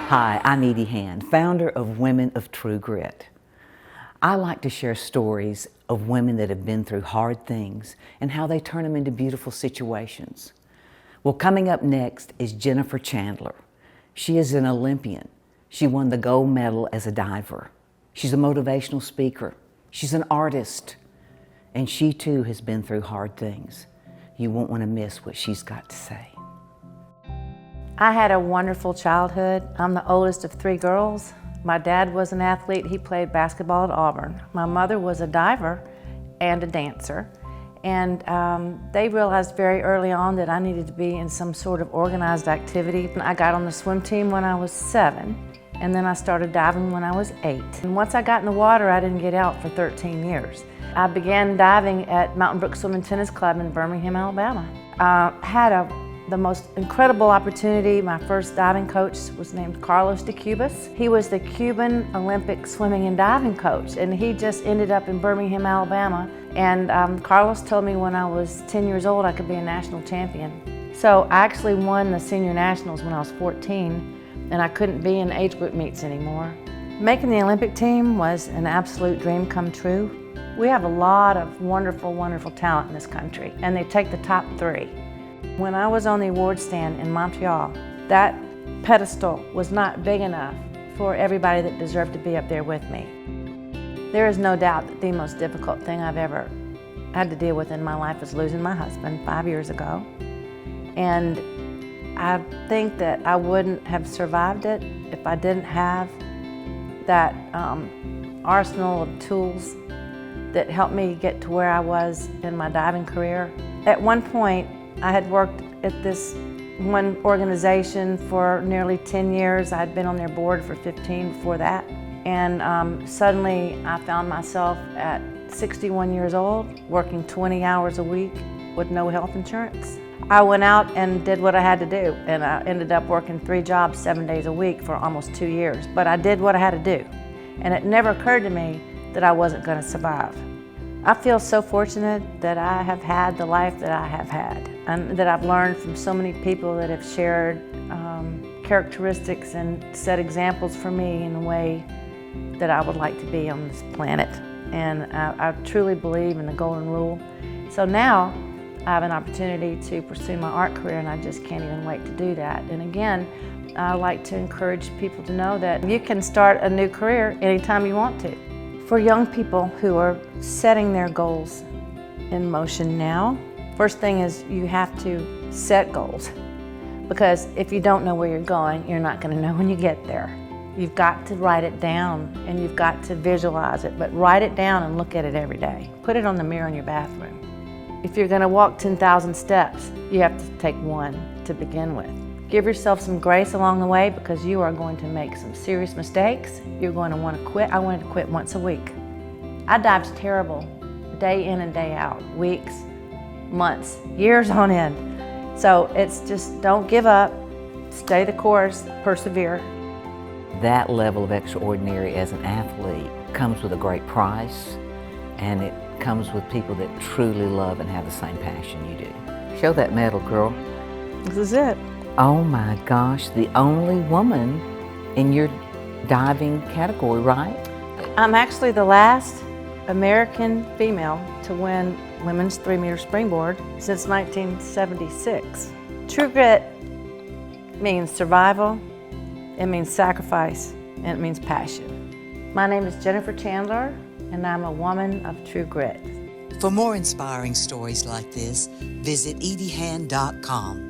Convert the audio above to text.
Hi, I'm Edie Hand, founder of Women of True Grit. I like to share stories of women that have been through hard things and how they turn them into beautiful situations. Well, coming up next is Jennifer Chandler. She is an Olympian. She won the gold medal as a diver. She's a motivational speaker. She's an artist. And she too has been through hard things. You won't want to miss what she's got to say. I had a wonderful childhood. I'm the oldest of 3 girls. My dad was an athlete. He played basketball at Auburn. My mother was a diver and a dancer. And they realized very early on that I needed to be in some sort of organized activity. I got on the swim team when I was 7, and then I started diving when I was 8. And once I got in the water, I didn't get out for 13 years. I began diving at Mountain Brook Swim and Tennis Club in Birmingham, Alabama. I had the most incredible opportunity. My first diving coach was named Carlos de Cubas. He was the Cuban Olympic swimming and diving coach, and he just ended up in Birmingham, Alabama. And Carlos told me when I was 10 years old I could be a national champion. So I actually won the senior nationals when I was 14, and I couldn't be in age group meets anymore. Making the Olympic team was an absolute dream come true. We have a lot of wonderful, wonderful talent in this country, and they take the top 3. When I was on the award stand in Montreal, that pedestal was not big enough for everybody that deserved to be up there with me. There is no doubt that the most difficult thing I've ever had to deal with in my life was losing my husband 5 years ago. And I think that I wouldn't have survived it if I didn't have that arsenal of tools that helped me get to where I was in my diving career. At one point, I had worked at this one organization for nearly 10 years. I'd been on their board for 15 before that. And suddenly I found myself at 61 years old, working 20 hours a week with no health insurance. I went out and did what I had to do, and I ended up working 3 jobs 7 days a week for almost 2 years. But I did what I had to do. And it never occurred to me that I wasn't going to survive. I feel so fortunate that I have had the life that I have had, and that I've learned from so many people that have shared characteristics and set examples for me in the way that I would like to be on this planet. And I truly believe in the golden rule. So now I have an opportunity to pursue my art career, and I just can't even wait to do that. And again, I like to encourage people to know that you can start a new career anytime you want to. For young people who are setting their goals in motion now, first thing is you have to set goals. Because if you don't know where you're going, you're not going to know when you get there. You've got to write it down, and you've got to visualize it, but write it down and look at it every day. Put it on the mirror in your bathroom. If you're going to walk 10,000 steps, you have to take 1 to begin with. Give yourself some grace along the way, because you are going to make some serious mistakes. You're going to want to quit. I wanted to quit once a week. I dived terrible, day in and day out, weeks, months, years on end. So it's just don't give up, stay the course, persevere. That level of extraordinary as an athlete comes with a great price, and it comes with people that truly love and have the same passion you do. Show that medal, girl. This is it. Oh my gosh, the only woman in your diving category, right? I'm actually the last American female to win women's 3-meter springboard since 1976. True grit means survival, it means sacrifice, and it means passion. My name is Jennifer Chandler, and I'm a woman of true grit. For more inspiring stories like this, visit ediehand.com.